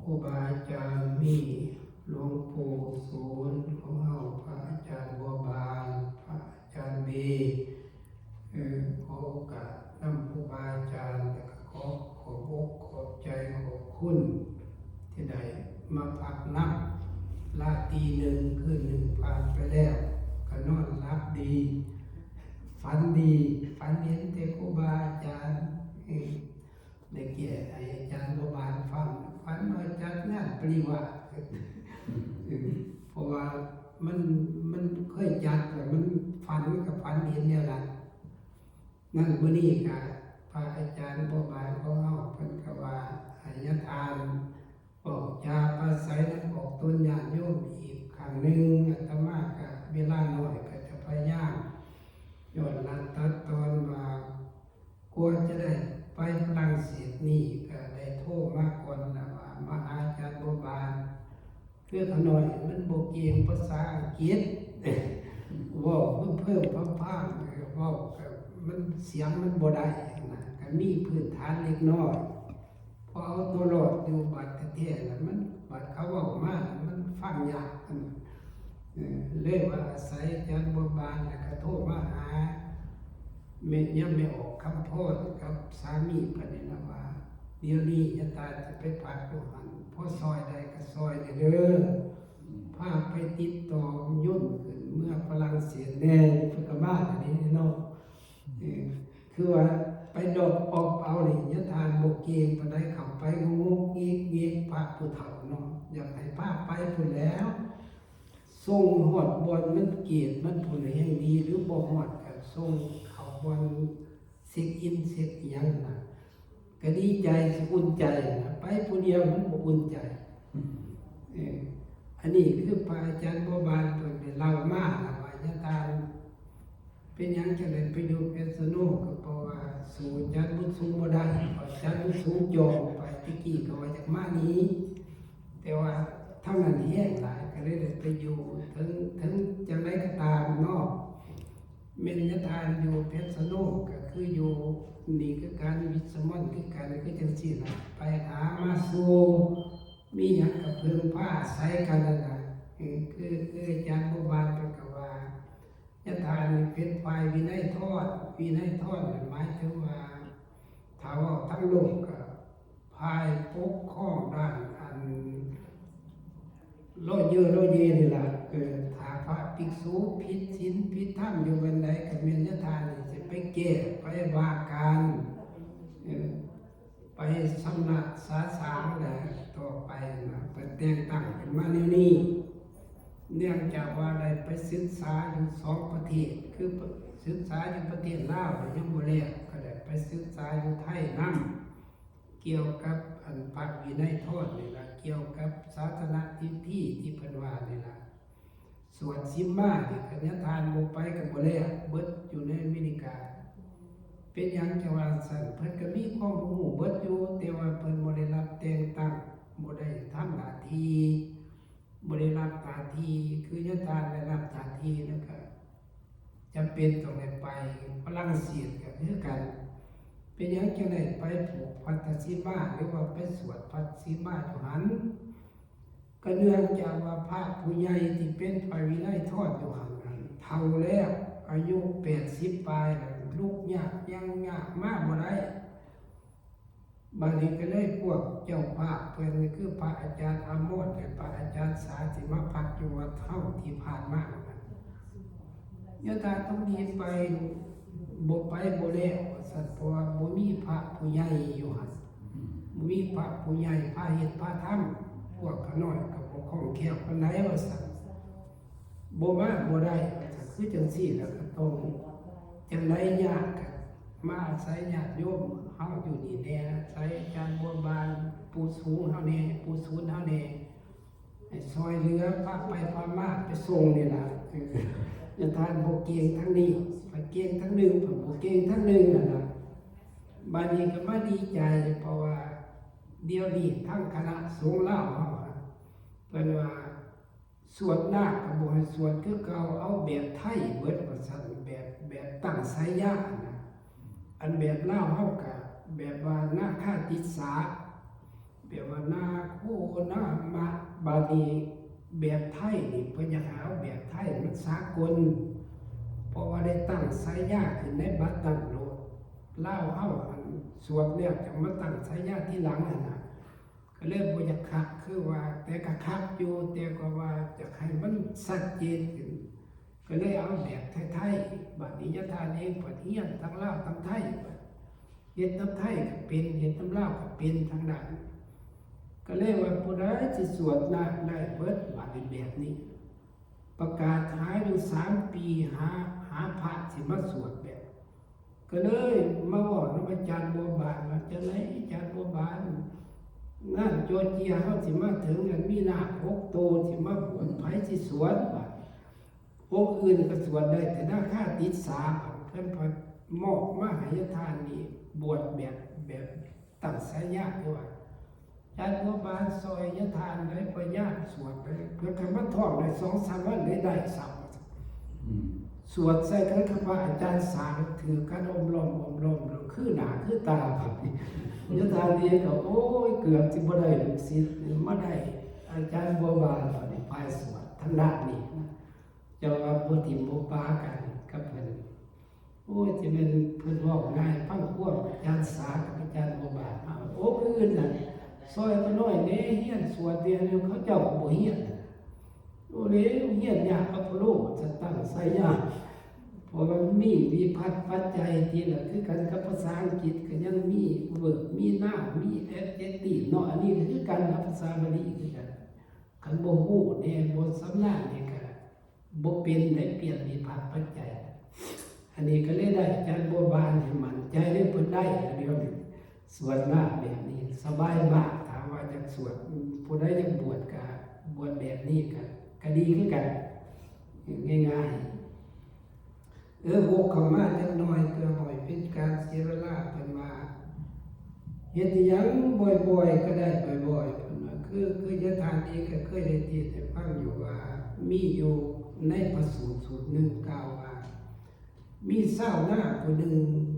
ครูบาอาจารย์มีหลวงปู่ศูนย์ของเราพระอาจารย์บัวบานพระอาจารย์บีขอโอกาสนำครูบาอาจารย์และก็ขอบอกขอบใจขอบคุณที่ได้มาพักนับลาตรีหนึ่งคืนหนึ่งผ่านไปแล้วก็นอนรับดีฝันเห็นแต่ครูบาอาจารย์ในเกียรติอาจารย์บัวบานฟังฝันว่าจัดงานปริวาสเพราะว่ามันเคยจัดแต่มันฝันกับฝันเห็นเนี่ยแหละนั่นมื้อนี้ก็พระอาจารย์บัวบานของเฮาเพิ่นก็ว่าให้ญาติทานออกจาปราศัยและออกตนญาติโยมอีกครั้งหนึงอาตมาก็เวลาน้อยก็จะพยายามย้อนหลังตัดตอนว่ากลัวจะได้ไปฝรั่งเศสนี่ก็ได้โทรมาก่อนนะว่ามาหาอาจารย์บัวบานเพื่อขน่อยมันบ่เก่งภาษาอังกฤษเว้าเพิ่มพร่ำๆเว้าก็มันเสียงมันบ่ได้นะก็มีพื้นฐานเล็กน้อยพอเอาตัวรอดอยู่บัดแท้ๆแล้วมันบัดเขาเว้ามามันฟังยากเลยว่าอาศัยอาจารย์บัวบานแล้วก็โทรมาหาแม่ยังไม่ออกคำพูดกับสามีเพิ่นนี่นะว่าเดี๋ยวนี้ญาติจะไปพักอยู่หั่นพอซอยใดก็ซอยเด้อพาไปติดต่อยุ่นขึ้นเมื่อฝรั่งเศสแน่เพิ่นก็มาอันนี้เนาะคือว่าไปดอกออกเอานี่ญาติบ่เก่งปานใดเข้าไปงงๆอีกพระผู้เฒ่าเนาะอยากให้พาไปพุ่นแล้วส่งฮอดบ่อนมันเกียรติมันพุ่นแห่งดีหรือบ่ฮอดก็ส่งวันเช็คอินเช็คอิหยังนะก็ดีใจอุ่นใจนะไปผู้เดียวมันบ่อุ่นใจอันนี้คือพระอาจารย์บัวบานเพิ่นได้เล่ามานะว่าญาติเป็นหยังจังได๋ไปอยู่เพชรโนก็เพราะว่าสู่อาจารย์บุญสูงบ่ได้อาจารย์บุญสูงยอมไปตะกี้ก็ว่าจากมานี้แต่ว่าทั้งนั้นแห้งหลายก็เลยได้ไปอยู่ถึงจังได๋ก็ตามเนาะเมนยทานอยู่เพชรสนุกก็คืออยู่นี่คือการวิสมอนคือการคือจังซี่ล่ะไปหามาสู่มีหยังกับเพิ่งผ้าใส่กันนั่นน่ะคืออาจารย์บัวบานเพิ่นก็ว่ายทานนี่เป็นฝ่ายวินัยทอดหมายถึงว่าถ้าว่าทั้งโลกก็ภายปกครองด้านอันโลเยนี่ล่ะถ้าพระภิกษุผิดศีลผิดธรรมอยู่บันไดก็แม่นญาตินี่สิไปแก้ไปว่าการไปสำนักสาสางแหละต่อไปนะไปแต่งตั้งขึ้นมาแนวนี้เนื่องจากว่าได้ไปศึกษาอยู่2ประเทศคือศึกษาอยู่ประเทศลาวยังบ่แล้วก็ได้ไปศึกษาอยู่ไทยนำเกี่ยวกับอันพระวินัยโทษนี่ล่ะเกี่ยวกับศาสนาที่เพิ่นว่านี่ล่ะส่วนซิมมาที่คณะทานบ่ไปก็บ่แล้วเบิดอยู่ในอเมริกาเป็นหยังจังว่าซั่นเพิ่นก็มีความรู้เบิดอยู่แต่ว่าเพิ่นบ่ได้รับแต่งตั้งบ่ได้ทำหน้าที่บ่ได้รับหน้าที่คือญาติทานได้รับหน้าที่แล้วก็จำเป็นต้องได้ไปฝรั่งเศสก็คือกันเป็นหยังจังได้ไปผูกพันธสีมาหรือว่าไปสวดพันธสีมาอยู่หันก็เนื่องจากว่าพระผู้ใหญ่ที่เป็นฝ่ายวินัยทอดอยู่หันนั้นเฒ่าแล้วอายุ80ปลายแล้วลูกยากยังยากมากบ่ได้บัดนี้ก็เลยพวกเจ้าภาพเพิ่นคือพระอาจารย์อามนและพระอาจารย์สาธิมาพักอยู่วัดเฮาที่ผ่านมาญาติต้องดีไปบ่ไปบ่แล้วสัตว์เพราะว่าบ่มีพระผู้ใหญ่อยู่หั่นบ่มีพระผู้ใหญ่พาเฮ็ดพาทำพวกขน้อยก็บ่คล่องแคล่วปานใดว่าซั่นบ่มาบ่ได้คือจังซี่แล้วก็ต้องจังได๋ยากก็มาอาศัยญาติโยมเฮาอยู่นี่แน่อาศัยอาจารย์บัวบานปู่สูงเฮาแน่ปู่ศูนย์เฮาแน่ให้ซอยเหลือพาไปพามาไปส่งนี่ล่ะญาติทานบ่เก่งทั้งนี้ไปเก่งทั้งหนึ่งผมบ่เก่งทั้งหนึ่งนะบัดนี้ก็มาดีใจเพราะว่าเดี๋ยวนี้ทั้งคณะสงฆ์ลาวเฮาเพิ่นว่าสวดนาคก็บ่ให้สวดคือเก่าเอาแบบไทยเบิดว่าซั่นแบบตั้งสายญานะอันแบบลาวเฮาก็แบบว่านาคาติสาแบบว่านาโค นะมาบาดีแบบไทยนี่เพิ่นอยากหาแบบไทยมันสากลเพราะว่าได้ตั้งสายญาขึ้นในบัดนั้นโลดเล่าเฮาอันสวดแล้วจะมาตั้งสายญาที่หลังนั่นน่ะก็เลยบ่อยากคักคือว่าแต่ก็คักอยู่แต่ก็ว่าจะให้มันชัดเจนขึ้นก็เลยเอาแบบไทยๆบัดนี้ยะทานเองเพิ่นเฮียนทั้งลาวทั้งไทยเฮ็ดน้ำไทยก็เป็นเฮ็ดน้ำลาวก็เป็นทั้งนั้นก็เลยว่าผู้ใดสิสวดนาคได้เบิดว่าเป็นแบบนี้ ประกาศหาอยู่3 ปีหาพระสิมาสวดแบบก็เลยมาบอกนอาจารย์บัวบานว่าจะไหนอาจารย์บัวบานงานโจเจียเฮาสิมาถึงกันมีนาค6 โตสิมาบวชไผสิสวดว่าองค์อื่นก็สวดได้แต่ถ้าข้าติดเพิ่นพอมอบมาให้ทานนี่บวชแบบตั้งสายญาติด้วยอาจารย์บัวบานซอยยะทานได้ไปญาติสวดไปเพื่อคำว่าท่องได้2-3 วันได้สับสวดใส่กันคำว่าอาจารย์สางถือกันอมลมคือหนาคือตาครับยะทานนี่ก็โอ้ยเกือบสิบ่ได้ลูกศิษย์มาได้อาจารย์บัวบานตอนนี้ไปสวดทางด้านนี้นะเจ้าว่าบ่ทิ่มบ่ปากันกับเพิ่นโอ้ยจะเป็นเพิ่นเว้าง่ายฟังควบอาจารย์สางกับอาจารย์บัวบานโอ้อื่นน่ะซอยก็น้อยเด้เฮียนสวดเดียวเขาเจ้าก็บ่เฮียนโอ้เด้เฮียนยากกับพระโลจะตั้งใส่ยากเพราะว่ามีวิพัฒน์ปัจจัยที่ละคือกันกับภาษาอังกฤษก็ยังมีเวิร์บมีหน้ามีแอดเจคทีฟเนาะอันนี้ก็คือกันกับภาษาบาลีคือกันคันบ่ฮู้แน่บ่สำนาญนี่ก็บ่เป็นได้เปลี่ยนวิพัฒน์ปัจจัยอันนี้ก็เลยได้อาจารย์บัวบานให้มั่นใจได้เพิ่นได้เดียวนี้สวดหน้าแบบนี้สบายมากถามว่าจะสวดผู้ใดจะบวชก็บวชแบบนี้ก็ดีคือกันง่ายๆวกเข้ามาจักหน่อยเพื่อบ่ให้เป็นการเสียเวลาเพิ่นว่าเฮ็ดหยังบ่อยๆก็ได้บ่อยๆเพิ่นว่าคือยะทานนี้ก็เคยได้เทศน์ให้ฟังอยู่ว่ามีอยู่ในพระสูตรหนึ่งกล่าวว่ามีชาวนาผู้หนึ่ง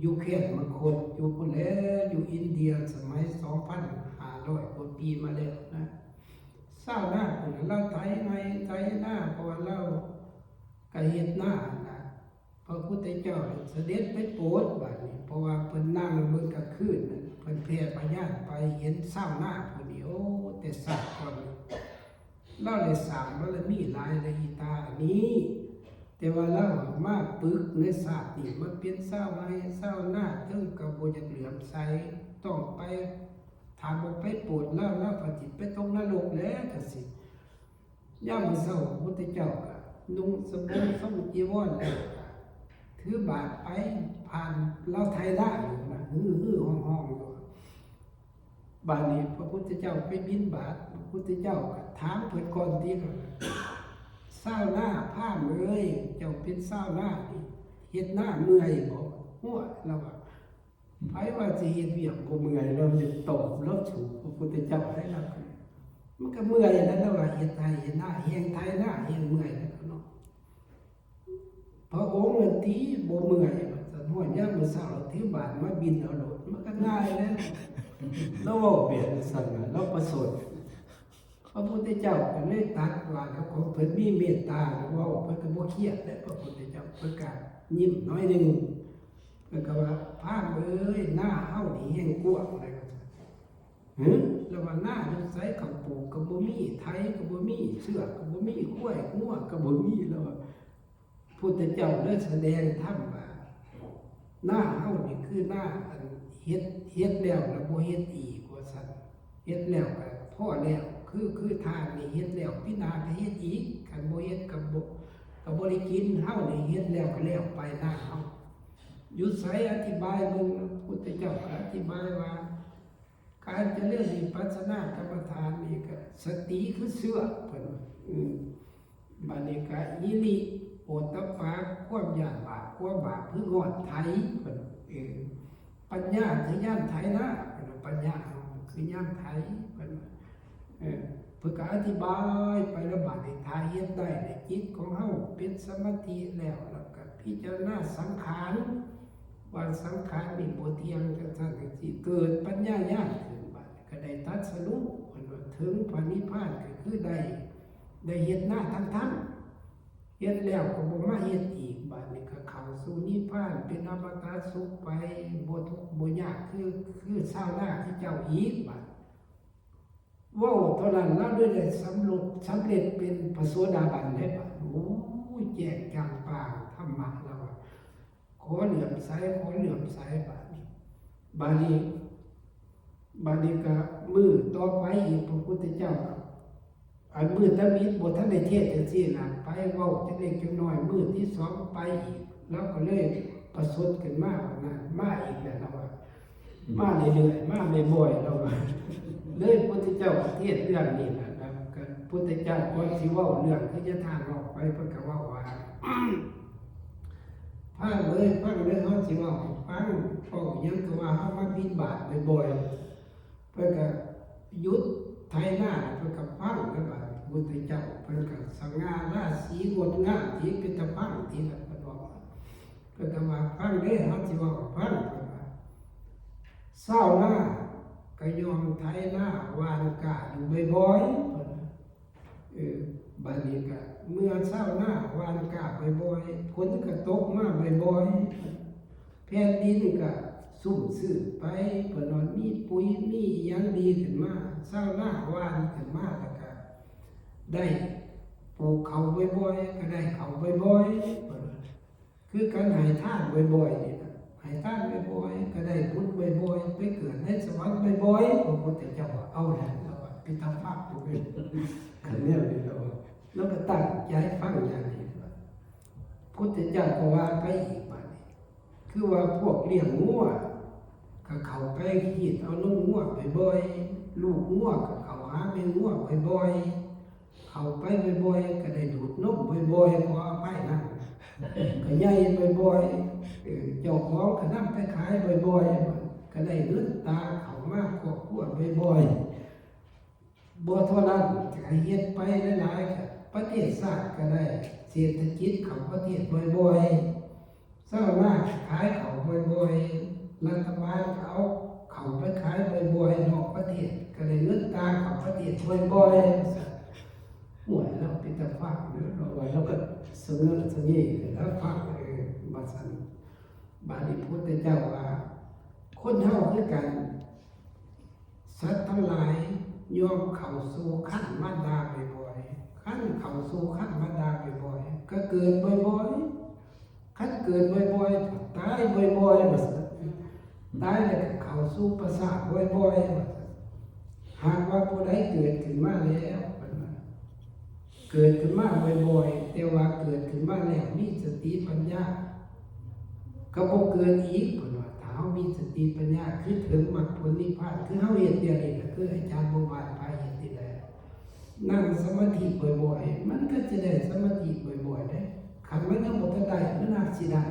อยู่แคว้นมคธอยู่พุ่นแลอยู่อินเดียสมัย 2,500 กว่าปีมาแล้วนะชาวนาผู้นั้นเราไถนาเพราะว่าเราก็เฮ็ดนานะพระพุทธเจ้าเสด็จไปโปรดบัดนี้เพราะว่าเพิ่นนั่งเบิ่งกลางคืนนั่นเพิ่นแผ่พญาไปเห็นชาวนาผู้นี้โอ้แต่ศาสตร์ก่อนเราได้สร้างบารมีหลายในอีตาอันนี้แต่ว่าเรามาปึกในศาสตร์นี่มาเป็นชาวไร่ชาวนาถึงก็บ่อยากเหลื่อมใสต้องไปถ้าบ่ไปโปรดเราก็สิไปตกนรกแล้วจังซี่ยามมื้อเช้าพระพุทธเจ้าก็นุ่งสบงสมจีวรแล้วถือบาตรไปผ่านเราไทยได้อยู่นะฮือห้องๆอยู่บาดนี้พระพุทธเจ้าไปบิณฑบาตพระพุทธเจ้าก็ถามเพิ่นก่อนที่ว่าชาวนาพามเอ้ยเจ้าเป็นชาวนานี่เฮ็ดนาเมื่อยบ่หัวเราว่าไผว่าสิเฮ็ดเวียกบ่เมื่อยเราจะตอบเราถูกพระพุทธเจ้าได้รับมันก็เมื่อยแล้วว่าเฮ็ดไทยเฮ็ดนาแฮงไทยนาแฮงเมื่อยแล้วเนาะพระองค์นั่นติบ่เมื่อยว่าซั่นฮอดยามมื้อเช้าถือบาตรมาบิณเอาโลดมันก็ง่ายแล้วเราเว้าเปลี่ยนซั่นน่ะเราประสบพระพุทธเจ้าก็เลยตรัสว่าเขาของเพิ่นมีเมตตาเว้าเพิ่นก็บ่เครียดแล้วพระพุทธเจ้าเพิ่นก็ยิ้มน้อยนึงเพิ่นก็ว่าพามเอ้ยหน้าเฮานี่แฮงกว้างอะไรก็แล้วว่าหน้าจังไสเขาปลูกก็บ่มีไถก็บ่มีเชือกก็บ่มีกล้วยงัวก็บ่มีแล้วพุทธเจ้าได้แสดงธรรมว่าหน้าเฮานี่คือหน้าอันเฮ็ดแล้วบ่เฮ็ดอีกว่าซั่นเฮ็ดแล้วก็พอแล้วคือทางนี่เฮ็ดแล้วพินาก็เฮ็ดอีกคันบ่เฮ็ดก็บ่ได้กินเฮานี่เฮ็ดแล้วก็แล้วไปหน้าเฮาอยู่ไสอธิบายเบิ่งพุทธเจ้าก็อธิบายว่าการเจริญวิปัสสนากรรมฐานนี่ก็สติคือเสื้อเพิ่นบัดนี้ก็ยิริโอตตัปปะความย่านบาปความบาปคือฮอดไถเพิ่นปัญญาคือย่านไถนะปัญญาคือย่านไถเพิ่นเพื่อก็อธิบายไประบาดในทายเฮ็ดได้ในจิตของเฮาเป็นสมาธิแล้วก็พิจารณาสังขารว่าสังขารนี่บ่เที่ยงจังซั่นจังซี่เกิดปัญญาญาณขึ้นบัดก็ ได้ตรัสรู้เพิ่นว่าถึงพระนิพพานก็คือได้เฮ็ดหน้าทั้งเฮ็ดแล้วก็บ่มาเฮ็ดอีกบัดนี้ก็เข้าสู่นิพพานเป็นอมตะสุขไปบ่ทุกข์บ่ยากคือชาวนาที่เจ้าอีกบัดเว้าเท่านั้นแล้วด้วยได้สำเร็จเป็นพระโสดาบันได้บัดโอ้ยแจกจ่างป่าธรรมะแล้วขอเหลื่อมใสบัดนี้ก็มือต่อไปอีกพระพุทธเจ้าอันมือตะมิดบทท่านในเทศจังซี่นะไปเว้าจังเล็กจังน้อยมือที่สองไปอีกแล้วก็เลยประสดขึ้นมาว่านั้นมาอีกแล้วเราว่ามาเรื่อยๆมาบ่อยๆเราว่าเลยพุทธเจ้าเทศเรื่องนี้นะครับก็พุทธเจ้าก่อนสิเว้าเรื่องที่จะทางออกไปเพิ่นก็เว้าว่าฟังเลยเฮาสิเว้าให้ฟังเพราะหยังก็ว่าเฮามาบิณฑบาตบ่อยๆเพิ่นก็หยุดไทยหน้าเพิ่นก็ฟังแล้วบัดพุทธเจ้าเพิ่นก็สง่าราศีงดงามที่เป็นตะฟังที่นั่นเพิ่นบอกเพิ่นก็ว่าฟังเด้อเฮาสิเว้าฟังเพิ่นว่าเศร้าหน้าก็ยอมไทยหน้าวานกะอยู่บ่อยๆบัดนี้ก็เมื่อเศร้าหน้าวานกะบ่อยๆฝนก็ตกมาบ่อยๆแผ่นดินก็สุ่มซื่อไปเพิ่นว่ามีปุ๋ยมีหยังดีขึ้นมาเศร้าหน้าวานขึ้นมาแล้วก็ได้ปลูกเขาบ่อยๆก็ได้เขาบ่อยๆคือการให้ทานบ่อยๆนี่นะให้ทานบ่อยๆก็ได้บุญบ่อยๆไปเกิดในสวรรค์บ่อยๆพระพุทธเจ้าเอาแหละเราเป็นธรรมะอยู่เป็นคันแนวนี้เราก็ตั้งใจฟังอย่างนี้พุทธเจ้าก็ว่าไปอีกบัดนี้คือว่าพวกเลี้ยงงัวก็เข้าไปขีดเอานมงัวบ่อยๆลูกงัวก็เข้าหาแม่งัวบ่อยๆเข้าไปบ่อยๆก็ได้ดูดนมบ่อยๆขออภัยนะก็ใหญ่บ่อยๆเจ้าของก็นำไปขายบ่อยๆก็ได้เงินตาเข้ามาครอบครัวบ่อยๆบ่เท่านั้นก็เฮ็ดไปหลายๆก็ประเทศชาติก็ได้เศรษฐกิจเข้าประเทศบ่อยๆเศร้าหน้าขายเข้าบ่อยๆรัฐบาลก็เอาเข้าไปขายบ่อยๆนอกประเทศก็ได้เงินตาเข้าประเทศบ่อยๆห่วยเราเป็นตาฟังเราก็เสนอเสน่ห์แล้วฟังบัดนั้นบาลีพุทธเจ้าว่าคนเฮาคือกันสัตว์ทั้งหลายยอมเข้าสู่ขั้นมารดาบ่อยๆขั้นเข้าสู่ขั้นมารดาบ่อยๆก็เกิดบ่อยๆขั้นเกิดบ่อยๆตายบ่อยๆบัดนั้นตายแล้วก็เข้าสู่ประสาทบ่อยๆบัดนั้นหากว่าผู้ใดเกิดขึ้นมาแล้วเกิดขึ้นมาบ่อยๆแต่ว่าเกิดขึ้นมาแล้วมีสติปัญญาก็บ่เกิดอีกเพิ่นว่าถ้าเฮามีสติปัญญาคือถึงมรรคผลนิพพานคือเฮาเฮ็ดเดี๋ยวนี้ก็คืออาจารย์บ่บานพาเฮ็ดนี่แหละนั่งสมาธิบ่อยๆมันก็จะได้สมาธิบ่อยๆได้คันมันยังบ่ทันได้มันน่าสิได้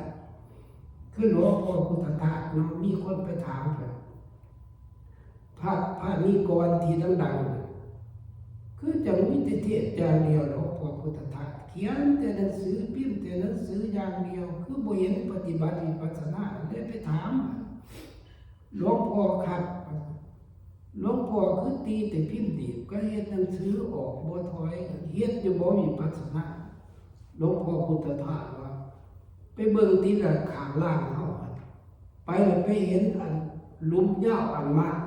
คือหลวงพ่อพุทธทาสเนาะมีคนไปถามเพิ่นพระนิกรที่ดังๆคือจะมีแต่เทศอย่างเดียวหลวงพ่อพุทธทาสเขียนแต่หนังสือพิมพ์แต่หนังสืออย่างเดียวคือบ่เห็นปฏิบัติวิปัสสนาเลยไปถามหลวงพ่อครับหลวงพ่อคือตีแต่พิมพ์ดีก็เฮ็ดหนังสือออกบ่ถอยเฮ็ดอยู่บ่วิปัสสนาหลวงพ่อพุทธทาสว่าไปเบิ่งที่ละข้างล่างเฮาไปแล้วไปเห็นอันหลุมยาวอันมาก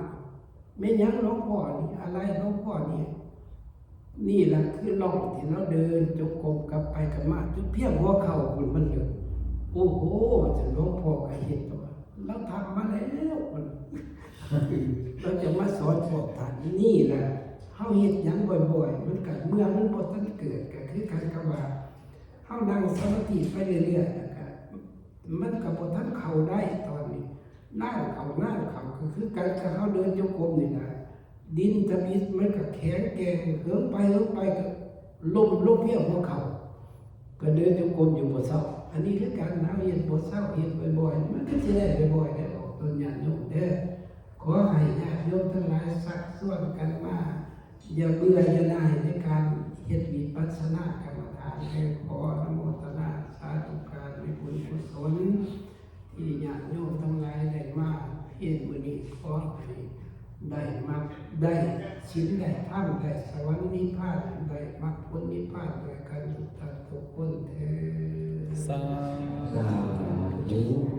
แม่นหยังหลวงพ่อนี่อะไรหลวงพ่อนี่แหละคือล่องที่เราเดินจงกรมกลับไปกลับมาจุดเพียงหัวเข่ามันอยู่โอ้โหจะหลวงพ่อก็เห็นตัวเราทำมาแล้วเราจะมาสอนพวกท่านนี่แหละเฮาเฮ็ดหยังบ่อยๆมันก็เมื่อมันบ่ทันเกิดก็คือการกว่าเฮานั่งสมาธิไปเรื่อยๆนะครับมันก็บ่ทันเข้าได้ตอนนี้นั่งเข้าก็คือการเฮาเดินจงกรมนี่นะดินตะมิดมันก็แข็งแกร่งเหินไปก็ล้มเพียงหัวเข่าก็เดินจงกรมอยู่บ่เศร้าอันนี้คือการเฮาเฮ็ดบ่เศร้าเฮ็ดบ่อยๆมันก็สิได้บ่อยๆได้ออกต้นญาติโยมเด้อขอให้ญาติโยมทั้งหลายสักส่วนกันมาอย่าเบื่ออย่าได้ในการเฮ็ดวิปัสสนากรรมฐานให้ขออนุโมทนาสาธุการในบุญกุศลที่ญาติโยมทั้งหลายได้มาเฮ็ดมื้อนี้ขอให้ ได้มรรคได้ศีลได้ธรรมได้สวรรค์นิพพานได้มรรคผลนิพพานด้วยกันทุกท่านทุกคนเถิด สา สาธุ